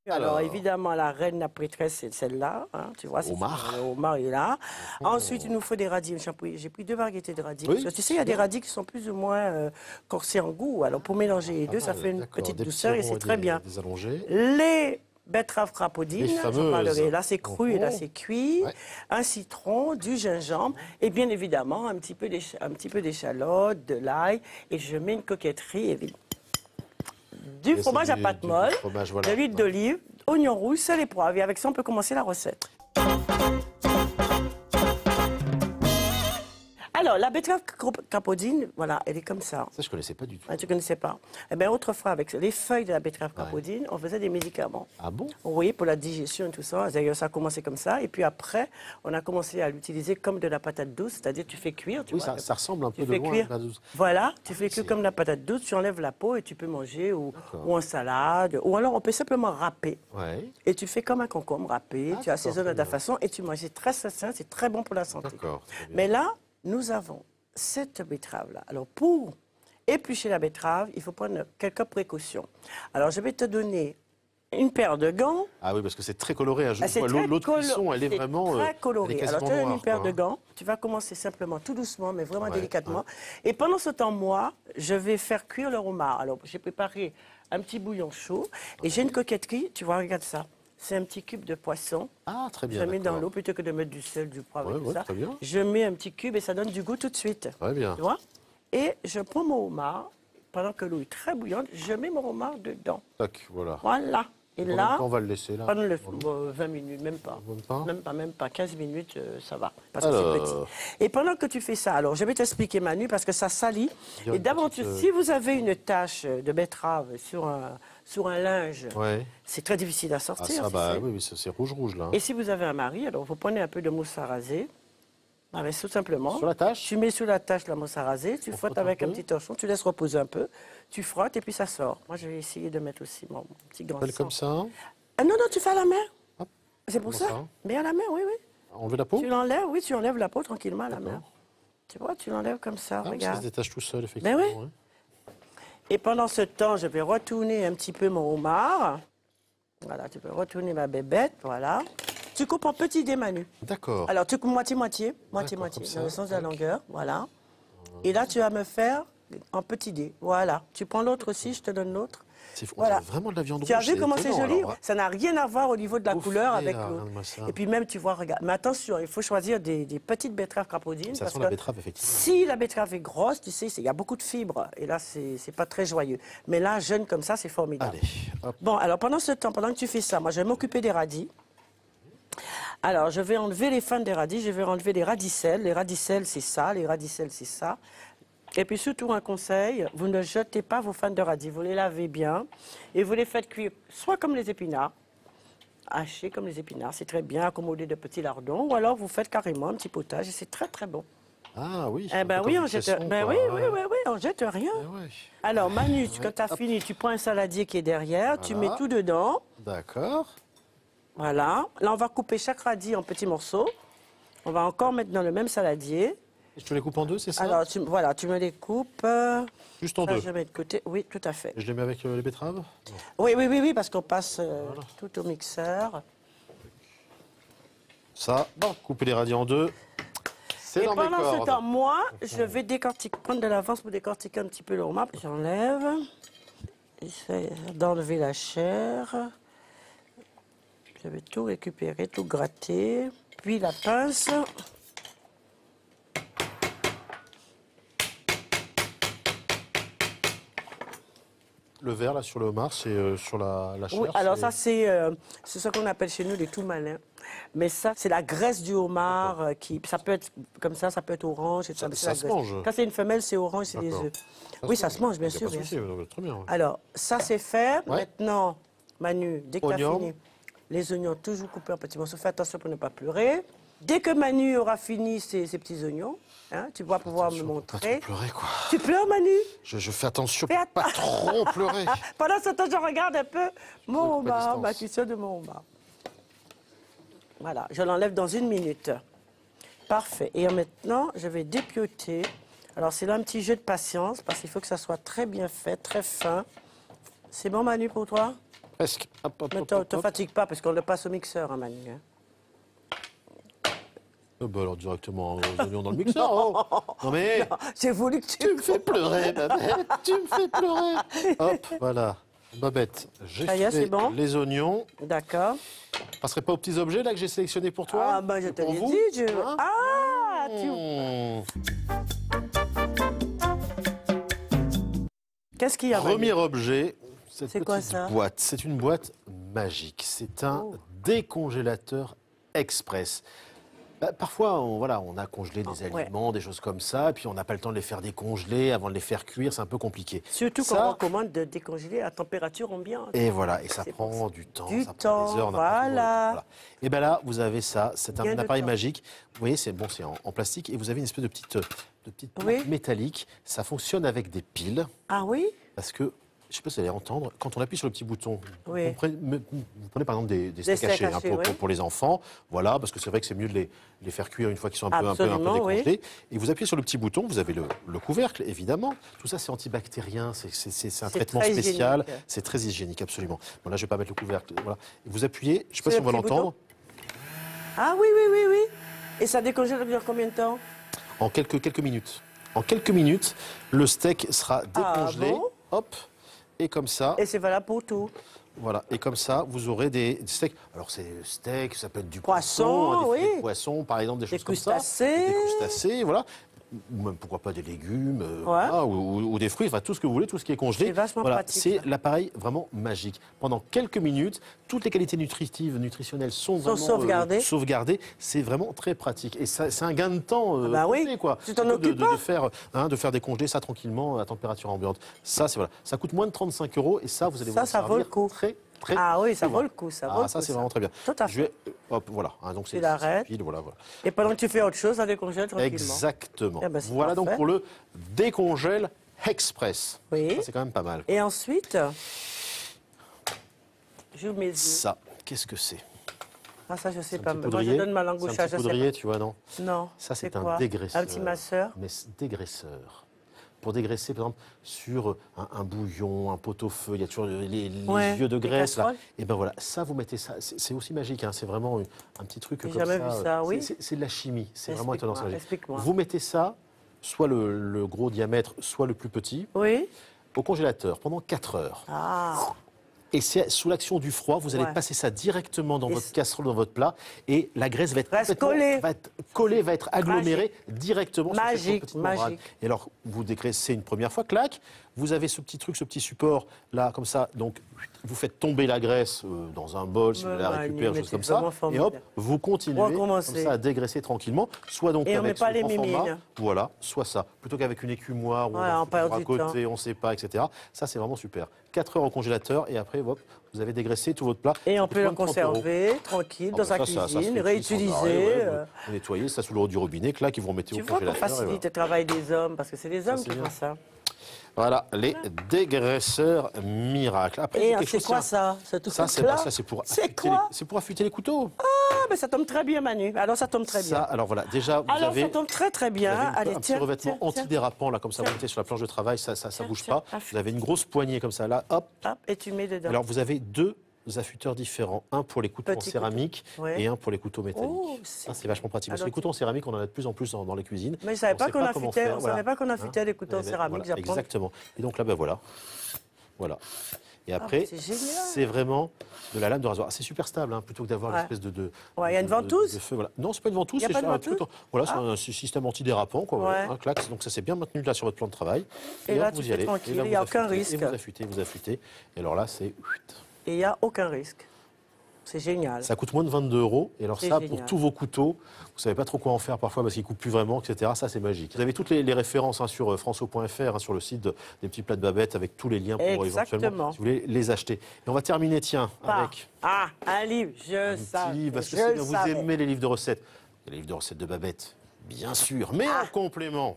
Alors, évidemment, la reine, la prêtresse, c'est celle-là. Hein, tu vois, Homard. Le homard est là. Ensuite, il nous faut des radis. J'ai pris 2 variétés de radis. Oui, Parce que tu sais, il y a des radis qui sont plus ou moins corsés en goût. Alors, pour mélanger les deux, ça fait une petite douceur et c'est très bien. Des allongés. Les betteraves crapaudines, j'en parlerai. Là, c'est cru et là, c'est cuit. Ouais. Un citron, du gingembre et bien évidemment, un petit peu d'échalote, de l'ail. Et je mets une coquetterie, évidemment. Du fromage à pâte molle, de l'huile d'olive, oignon rouge, sel et poivre. Et avec ça, on peut commencer la recette. Alors, la betterave crapaudine, voilà, elle est comme ça. Ça, je ne connaissais pas du tout. Ah, tu ne connaissais pas? Eh bien, autrefois, avec les feuilles de la betterave crapaudine, on faisait des médicaments. Ah bon? Oui, pour la digestion et tout ça. D'ailleurs, ça a commencé comme ça. Et puis après, on a commencé à l'utiliser comme de la patate douce, c'est-à-dire tu fais cuire. Tu vois, ça ressemble un peu de loin à la douce. Voilà, tu fais cuire comme de la patate douce, tu enlèves la peau et tu peux manger ou en salade. Ou alors, on peut simplement râper. Ouais. Et tu fais comme un concombre râpé, tu assaisonnes à ta façon et tu manges. C'est très sain, c'est très bon pour la santé. D'accord. Mais là, nous avons cette betterave-là. Alors, pour éplucher la betterave, il faut prendre quelques précautions. Alors, je vais te donner une paire de gants. Ah oui, parce que c'est très coloré. L'autre cuisson, elle est vraiment très colorée. Alors, tu as une paire de gants. Tu vas commencer simplement, tout doucement, mais vraiment délicatement. Et pendant ce temps, moi, je vais faire cuire le homard. Alors, j'ai préparé un petit bouillon chaud et j'ai une coquetterie. Tu vois, regarde ça. C'est un petit cube de poisson. Ah, très bien. Je mets dans l'eau plutôt que de mettre du sel, du poivre et tout ça. Très bien. Je mets un petit cube et ça donne du goût tout de suite. Très bien. Tu vois? Et je prends mon homard. Pendant que l'eau est très bouillante, je mets mon homard dedans. Tac, voilà. Voilà. Et là, on va le laisser là. pendant 20 minutes, même pas. Même pas 15 minutes, ça va. Parce que c'est petit. Et pendant que tu fais ça, alors je vais t'expliquer Manu, parce que ça salit. Et d'aventure, si vous avez une tache de betterave sur un linge, c'est très difficile à sortir. Ah, ça, oui, c'est rouge là. Et si vous avez un mari, alors vous prenez un peu de mousse à raser. Tout simplement. Sur la tâche? Tu mets sur la tâche la mousse à raser, tu frottes avec un petit torchon, tu laisses reposer un peu, tu frottes et puis ça sort. Moi, je vais essayer de mettre aussi mon petit grand sang. Comme ça? Ah, non, tu fais à la main. C'est pour ça. Ça Mais à la main, oui. Enlever la peau? Tu l'enlèves, oui, tu enlèves la peau tranquillement à la main. Tu vois, tu l'enlèves comme ça, regarde. Ça se détache tout seul, effectivement. Ben oui. Et pendant ce temps, je vais retourner un petit peu mon homard. Voilà, tu peux retourner ma bébête, voilà. Tu coupes en petits dés, Manu. D'accord. Alors, tu coupes moitié-moitié, dans le sens de la longueur, voilà. Et là, tu vas me faire en petits dés, voilà. Tu prends l'autre aussi, je te donne l'autre. Voilà. Vraiment de la viande rouge. Tu as vu comment c'est joli? Ça n'a rien à voir au niveau de la couleur avec l'autre. Et puis même, tu vois, regarde. Mais attention, il faut choisir des petites betteraves crapaudines. Ça sent la betterave, effectivement. Si la betterave est grosse, tu sais, il y a beaucoup de fibres. Et là, c'est pas très joyeux. Mais là, jeune comme ça, c'est formidable. Allez, hop. Bon, alors pendant ce temps, pendant que tu fais ça, moi, je vais m'occuper des radis. Alors, je vais enlever les fans des radis, je vais enlever les radicelles. Les radicelles, c'est ça, les radicelles, c'est ça. Et puis surtout, un conseil, vous ne jetez pas vos fans de radis. Vous les lavez bien et vous les faites cuire soit comme les épinards, hachés comme les épinards, c'est très bien, accommodé de petits lardons, ou alors vous faites carrément un petit potage et c'est très très bon. Ah oui. Eh ben oui, on jette on jette rien. Alors Manu, quand tu as fini, tu prends un saladier qui est derrière, tu mets tout dedans. D'accord. Voilà. Là, on va couper chaque radis en petits morceaux. On va encore mettre dans le même saladier. Et je te les coupe en deux, c'est ça? Alors, tu me les coupes. Juste en deux? Je mets de côté. Oui, tout à fait. Et je les mets avec les betteraves? Oui, parce qu'on passe tout au mixeur. Ça, couper les radis en deux. Et pendant ce temps, moi, je vais prendre de l'avance pour décortiquer un petit peu le homard. J'enlève. J'essaie d'enlever la chair. Je vais tout récupérer, tout gratter. Puis la pince. Le vert, là, sur le homard, c'est sur la chair? Oui, alors ça, c'est ce qu'on appelle chez nous les tout malins. Mais ça, c'est la graisse du homard qui... Ça peut être comme ça peut être orange. Ça se mange? Quand c'est une femelle, c'est orange, c'est des œufs. Oui, ça se mange, bien sûr. Très bien. Alors, ça, c'est fait. Maintenant, Manu, dès que tu as fini, les oignons toujours coupés en petits morceaux. Fais attention pour ne pas pleurer. Dès que Manu aura fini ses petits oignons, hein, tu vas pouvoir me montrer. Pas pleurer, quoi. Tu pleures, Manu? Je fais attention pour pas trop pleurer. Pendant ce temps, je regarde un peu mon homard, ma cuisson de mon homard. Voilà, je l'enlève dans 1 minute. Parfait. Et maintenant, je vais dépioter. Alors, c'est là un petit jeu de patience, parce qu'il faut que ça soit très bien fait, très fin. C'est bon, Manu, pour toi? Presque. Hop, hop, Ne hop, hop, te hop. fatigue pas parce qu'on le passe au mixeur, hein, Manu. Hein. Bah alors directement aux oignons dans le mixeur. Oh. Non mais J'ai voulu que tu me fais pleurer, Babette. Tu me fais pleurer. Hop, voilà. Babette, j'ai Ça y est, fait c'est bon les oignons. D'accord. Je passerai pas aux petits objets là que j'ai sélectionnés pour toi. Ah, bah je te pour l'ai vous, dit. hein. Ah, tu... Qu'est-ce qu'il y a, Manu? Premier objet, cette C'est quoi, petite ça boîte. C'est une boîte magique. C'est un Oh. décongélateur express. Bah, parfois, on a congelé des ouais. aliments, des choses comme ça, puis on n'a pas le temps de les faire décongeler avant de les faire cuire, c'est un peu compliqué. Surtout quand Ça, on recommande de décongeler à température ambiante. Et voilà, et ça C'est prend pour ça. du temps, Du ça prend des temps, heures. on n'a pas toujours le voilà. temps, Et bien là, vous avez ça, c'est Gain un de appareil temps. magique. Vous voyez, c'est bon, c'est en plastique, et vous avez une espèce de petite plaque Oui. métallique. Ça fonctionne avec des piles, Ah oui? parce que, je ne sais pas si vous allez entendre, quand on appuie sur le petit bouton, Oui. vous prenez par exemple des steaks steaks hachés, hachés, oui. pour les enfants, voilà, parce que c'est vrai que c'est mieux de les faire cuire une fois qu'ils sont un peu Absolument, décongelés. Et vous appuyez sur le petit bouton, vous avez le couvercle, évidemment. Tout ça, c'est antibactérien, c'est un C'est traitement très spécial, hygiénique. c'est très hygiénique, absolument. Bon, là, je ne vais pas mettre le couvercle, voilà. Et vous appuyez, je ne sais pas C'est si le on va petit l'entendre, Ah oui, oui, oui, oui. Et ça décongèle dans combien de temps? en quelques minutes. En quelques minutes, le steak sera décongelé, bon hop, et comme ça. Et c'est valable pour tout. Voilà, et comme ça, vous aurez des steaks. Alors, c'est steak, ça peut être du Poisson, poisson, des filets oui. de poisson, par exemple, des choses comme ça. crustacés. Des crustacés, voilà. Ou même, pourquoi pas, des légumes, voilà, ou des fruits, enfin, tout ce que vous voulez, tout ce qui est congelé. C'est vachement voilà, pratique, c'est ça. l'appareil vraiment magique. Pendant quelques minutes, toutes les qualités nutritionnelles sont vraiment sauvegardées. C'est vraiment très pratique. Et c'est un gain de temps bah oui. complet, quoi. Tu t'en Plutôt occupes pas. de faire décongeler ça tranquillement à température ambiante. Ça, c'est voilà. Ça coûte moins de 35 €, et ça, vous allez vous en Ça vaut le servir coup. très Ah oui, ça souvent. vaut le coup. Ça vaut le Ça, coup, c'est vraiment très bien. Tout à Je vais, hop, voilà. Hein, donc Tu l'arrêtes. pile, voilà. Et pendant que tu fais autre chose, ça décongèle tranquillement. Exactement. Eh ben, c'est Voilà donc parfait. pour le décongèle express. Oui. Ça, c'est quand même pas mal. Et ensuite, j'ouvre mes yeux. Ça, qu'est-ce que c'est? Ah, ça, je sais Un pas. petit Moi, je poudrier. donne ma langue au C'est chat, un je petit sais poudrier, pas. tu vois, non? Non. Ça, c'est un quoi? dégraisseur. Un petit masseur. Mais dégraisseur. Pour dégraisser, par exemple, sur un bouillon, un pot-au-feu, il y a toujours les Ouais, yeux de les graisse. Là. casseroles. Et ben voilà, ça, vous mettez ça. C'est aussi magique, hein, c'est vraiment un petit truc J'ai comme ça. jamais vu ça, oui. C'est de la chimie, c'est vraiment étonnant. c'est magique. Explique-moi. Vous mettez ça, soit le gros diamètre, soit le plus petit, Oui. au congélateur pendant 4 heures. Ah. Et c'est sous l'action du froid, vous allez Ouais. passer ça directement dans Et votre casserole, dans votre plat, et la graisse va être Reste collée, va être agglomérée directement Magique, sur cette petite membrane. magique. Et alors, vous dégraissez une première fois, clac, vous avez ce petit truc, ce petit support, là, comme ça, donc vous faites tomber la graisse dans un bol, si vous voulez la récupérer, mais chose comme c'est ça, vraiment et hop, formidable. vous continuez comme Recommencer. ça à dégraisser tranquillement, soit donc Et on met avec pas ce les grand format, mimines. voilà, soit ça, plutôt qu'avec une écumoire ou Voilà, on perd à du côté, on ne sait pas, etc. Ça, c'est vraiment super. 4 heures au congélateur, et après, hop, vous avez dégraissé tout votre plat. Et Ça on coûte peut le moins de 30 €. conserver tranquille Ah dans bah sa ça se cuisine, fait réutiliser. sans arrêt, vous nettoyez ça sous l'eau du robinet, clac, ils vont mettre Tu au vois qu'on congélateur. et facilite le travail des hommes, parce que c'est les hommes c'est qui bien. font ça. Voilà, les dégraisseurs miracles. Après, Et quelque c'est chose, quoi tiens, ça? C'est tout ça, là c'est pour C'est affûter quoi? c'est pour affûter les couteaux. Ah, mais ça tombe très bien, Manu. Alors, ça tombe très Ça, bien. alors voilà, déjà, vous Alors, avez, ça tombe très, très vous bien. avez Allez, un petit tiens, revêtement tiens, tiens. antidérapant, là, comme ça, Tiens. vous mettez sur la planche de travail, ça bouge tiens, pas. affûte. Vous avez une grosse poignée comme ça, là, hop. Hop, et tu mets dedans. Alors, vous avez deux affûteurs différents, un pour les couteaux Petit en céramique couteau. Ouais. et un pour les couteaux métalliques. Oh, Ça, c'est vachement pratique. Parce que Alors, les couteaux en céramique, on en a de plus en plus dans les cuisines. Mais je savais On pas sait qu'on comment affûtait, faire, on voilà. savait pas qu'on affûtait les couteaux en Eh ben, céramique. voilà, J'apprends. exactement. Et donc là, ben voilà. Voilà. Et après, c'est génial. c'est vraiment de la lame de rasoir. C'est super stable, hein, plutôt que d'avoir Ouais. l'espèce de. Ouais, il y a une ventouse de feu, voilà. Non, c'est pas une ventouse, Y a c'est pas de un truc. ventouse Voilà, c'est un système antidérapant, quoi. Ouais. Un claque. Donc ça s'est bien maintenu là sur votre plan de travail. Et là, hop, tu vous y fais allez. tranquille, Et là, il y a vous aucun affûtez, risque. Et vous affûtez, vous affûtez. Et alors là, c'est. Et il n'y a aucun risque. C'est génial. Ça coûte moins de 22 €. Et alors C'est ça, génial. pour tous vos couteaux, vous savez pas trop quoi en faire parfois parce qu'ils coupent plus vraiment, etc. Ça, c'est magique. Vous avez toutes les références sur franceau.fr, sur le site des petits plats de Babette, avec tous les liens pour Exactement. éventuellement, si vous voulez, les acheter. Et on va terminer, tiens, avec Ah, un livre, je un savais. petit, parce que je si le vous savais. aimez les livres de recettes, il y a les livres de recettes de Babette, bien sûr, mais Ah. en complément.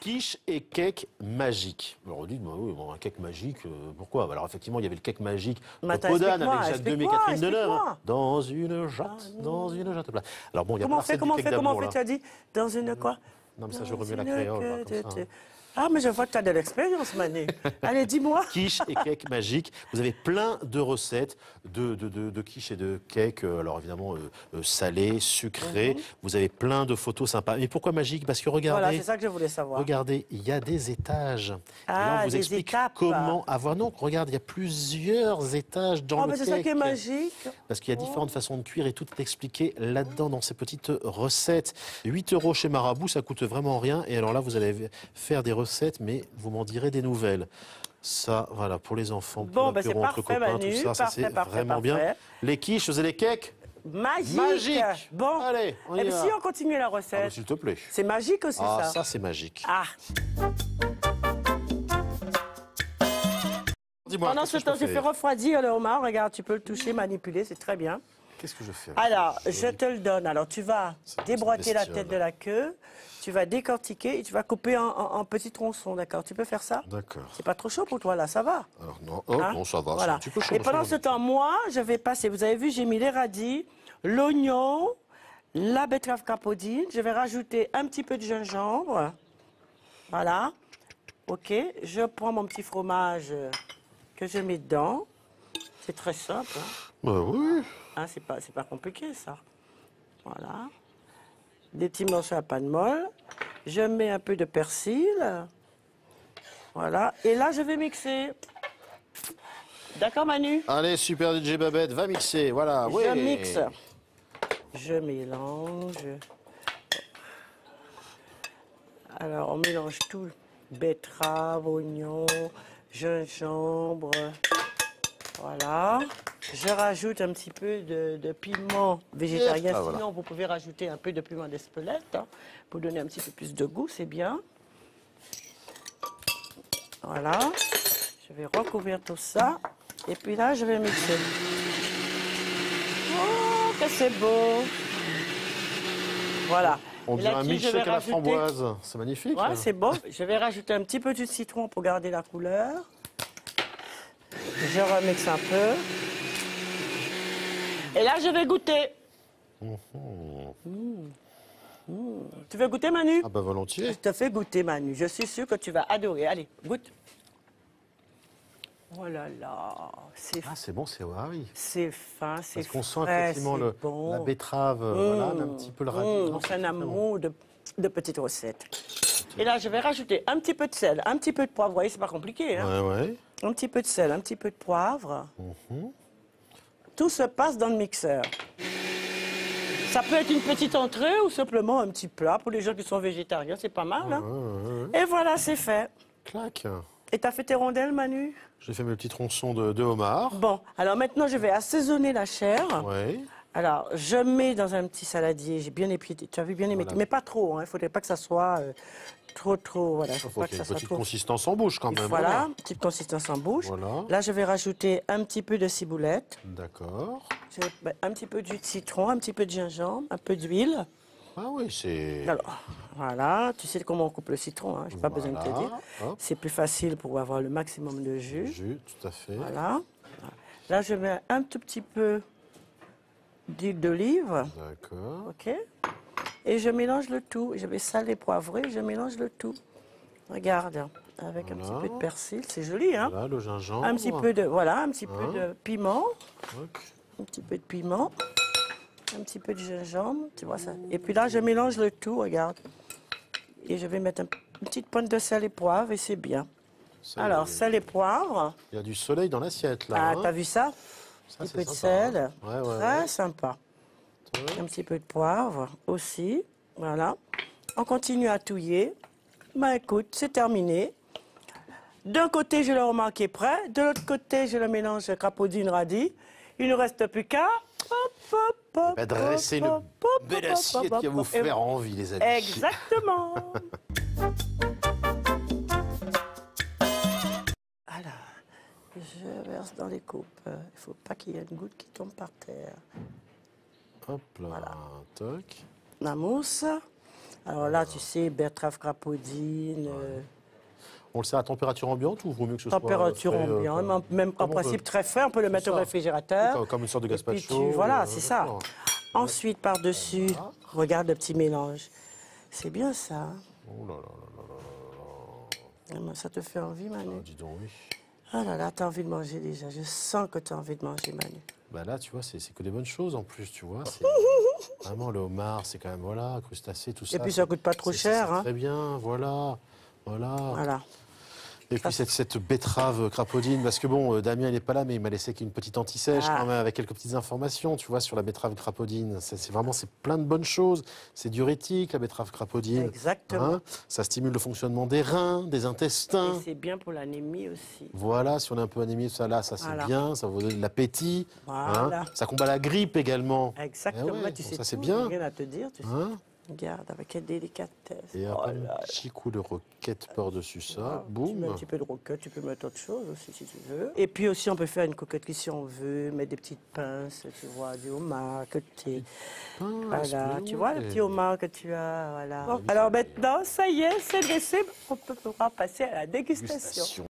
Quiche et cake magique. Alors on dit, bah oui, bon, un cake magique, pourquoi? Alors effectivement, il y avait le cake magique de Mais attends, Podane explique-moi, avec Jacques Demy et explique-moi, Catherine Deneuve. explique-moi. Dans une jatte plat. Alors bon, il y a Comment pas on fait, recette du comment on cake fait, comment on d'amour, fait, là. tu as dit? Dans une quoi? Non, mais ça, je Dans remets la une créole, là, que comme ça, hein. Ah, mais je vois que tu as de l'expérience, Manu. Allez, dis-moi. Quiche et cake magique. Vous avez plein de recettes de quiche et de cake. Alors évidemment, salé, sucré. Vous avez plein de photos sympas. Mais pourquoi magique? Parce que Voilà, regardez, c'est ça que je voulais savoir. regardez, il y a des étages. Et là, Ah, on vous des explique étapes. comment avoir. Non, regarde, il y a plusieurs étages dans Oh, le mais c'est cake. ça qui est magique. Parce qu'il y a différentes façons de cuire et tout est expliqué là-dedans, dans ces petites recettes. 8 € chez Marabout, ça coûte vraiment rien. Et alors là, vous allez faire des recettes, mais vous m'en direz des nouvelles. Ça, voilà, pour les enfants, pour Bon, ben c'est l'apéro entre parfait, copains, Manu. tout ça, Parfait, c'est parfait, vraiment bien. parfait. Les quiches, vous avez les cakes Magique. Magique. Bon. Allez, on y Eh bien, va. si on continue la Ah, bah, recette, s'il te plaît. c'est magique aussi, Ah, ça. ça, c'est magique. Ah. Dis-moi, Pendant qu'est-ce ce que je temps, peux j'ai fait faire refroidir le homard. Regarde, tu peux le toucher, manipuler, c'est très bien. Qu'est-ce que je fais? Alors, je te le donne. Alors, tu vas déboîter la bestiole. tête de la queue, tu vas décortiquer et tu vas couper en petits tronçons, d'accord? Tu peux faire ça? D'accord. C'est pas trop chaud pour toi, là, ça va? Alors, non, oh, Hein? non, ça va, c'est Voilà. un petit peu chaud. Et pendant ce temps, moi, je vais passer. Vous avez vu, j'ai mis les radis, l'oignon, la betterave capoline. Je vais rajouter un petit peu de gingembre. Voilà. OK. Je prends mon petit fromage que je mets dedans. C'est très simple. Hein. Bah oui. Hein, c'est pas compliqué, ça. Voilà. Des petits morceaux à panne molle. Je mets un peu de persil. Voilà. Et là, je vais mixer. D'accord, Manu? Allez, super DJ Babette, va mixer, voilà. Je ouais. mixe. Je mélange. Alors, on mélange tout. Betterave, oignon, gingembre. Voilà. Je rajoute un petit peu de piment végétarien. Ah, voilà. Sinon, vous pouvez rajouter un peu de piment d'Espelette hein, pour donner un petit peu plus de goût, c'est bien. Voilà. Je vais recouvrir tout ça. Et puis là, je vais mixer. Oh, que c'est beau! Voilà. On Et dirait un là-dessus, je milkshake vais à la rajouter- framboise. C'est magnifique. Ouais, c'est bon. Je vais rajouter un petit peu de citron pour garder la couleur. Je remixe un peu. Et là, je vais goûter. Tu veux goûter, Manu? Ah bah volontiers. Je te fais goûter, Manu. Je suis sûre que tu vas adorer. Allez, goûte. Oh là là, c'est Ah c'est bon, c'est ah oui. c'est fin, c'est Parce qu'on sent frais, effectivement c'est bon. la betterave, voilà, un petit peu le radis. Non, C'est un très bon. amour de petites recettes. Et là, je vais rajouter un petit peu de sel, un petit peu de poivre. Vous voyez, c'est pas compliqué. Hein? Ouais, ouais. Un petit peu de sel, un petit peu de poivre. Mhm. Tout se passe dans le mixeur. Ça peut être une petite entrée ou simplement un petit plat pour les gens qui sont végétariens. C'est pas mal. Hein? Et voilà, c'est fait. Clac. Et t'as fait tes rondelles, Manu? J'ai fait mes petits tronçons de homard. Bon, alors maintenant, je vais assaisonner la chair. Ouais. Alors, je mets dans un petit saladier. J'ai bien épié. Tu as vu bien épié, Voilà. mais pas trop. Hein. Il ne faudrait pas que ça soit trop. Voilà. Il Faut faut pas qu'il y que ait ça une soit petite trop. consistance en bouche quand même. Voilà, petite consistance en bouche. Voilà. Là, je vais rajouter un petit peu de ciboulette, D'accord. un petit peu de jus de citron, un petit peu de gingembre, un peu d'huile. Ah oui, c'est... Alors, voilà, tu sais comment on coupe le citron, hein, je n'ai pas besoin de te Voilà. dire. Hop. C'est plus facile pour avoir le maximum de jus. Jus, tout à fait. Voilà. Là, je mets un tout petit peu d'huile d'olive, D'accord. ok? Et je mélange le tout. Je vais saler, poivrer, je mélange le tout. Regarde, avec un petit Voilà. peu de persil, c'est joli, hein? Voilà, le gingembre. Un petit peu de, voilà, un petit peu de piment, Ok. un petit peu de piment, un petit peu de gingembre, tu vois ça. Et puis là, je mélange le tout, regarde. Et je vais mettre une petite pointe de sel et poivre et c'est bien. Ça, Alors, il y a- sel et poivre. il y a du soleil dans l'assiette là. Ah, hein. t'as vu ça? Ça, Un c'est peu de sympa, sel. hein. Ouais, ouais, Très ouais. sympa. Ouais. Un petit peu de poivre aussi. Voilà. On continue à touiller. Ben écoute, c'est terminé. D'un côté, j'ai le homard qui est prêt. De l'autre côté, j'ai le mélange crapaudine radis. Il ne reste plus qu'à... Bah, dresser une belle assiette qui va vous faire envie, les amis. Exactement. Alors, je verse dans les coupes. Il ne faut pas qu'il y ait une goutte qui tombe par terre. Hop là, toc. La mousse. Alors là, tu sais, betterave crapaudine, On le sert à température ambiante ou vaut mieux que ce température soit frais, ambiante, même en comme on principe veut. très frais, on peut le mettre au ça. réfrigérateur. Comme une sorte de Et puis gazpacho. voilà, c'est ça. d'accord. Ensuite, par-dessus, regarde le petit mélange. C'est bien ça. Oh là là là là là là là. Ça te fait envie, Manu? Ah, dis donc, oui. Ah là là, t'as envie de manger déjà. Je sens que t'as envie de manger, Manu. Bah là, tu vois, c'est que des bonnes choses en plus, tu vois. Vraiment, le homard, c'est quand même, voilà, crustacés, tout ça. Et puis ça coûte pas trop cher, c'est hein. très bien, voilà. Voilà. Et puis cette betterave crapaudine, parce que bon, Damien, il n'est pas là, mais il m'a laissé qu'une petite anti-sèche quand même, avec quelques petites informations, tu vois, sur la betterave crapaudine. C'est vraiment, c'est plein de bonnes choses. C'est diurétique, la betterave crapaudine. Exactement. Hein, ça stimule le fonctionnement des reins, des intestins. Et c'est bien pour l'anémie aussi. Voilà, si on est un peu anémie, ça là, ça c'est bien, ça vous donne de l'appétit. Voilà. Hein, ça combat la grippe également. Exactement. Eh ouais, Tu bon, sais ça c'est tout, bien. rien à te dire, tu sais. Hein. Regarde, avec quelle délicatesse. Et un petit coup de roquette par-dessus ça, boum. Tu mets un petit peu de roquette, tu peux mettre autre chose aussi si tu veux. Et puis aussi, on peut faire une coquetterie si on veut, mettre des petites pinces, tu vois, du homard que tu voilà, tu vois le petit homard que tu as, voilà. Bon, alors maintenant, ça y est, c'est dressé, on peut pouvoir passer à la dégustation.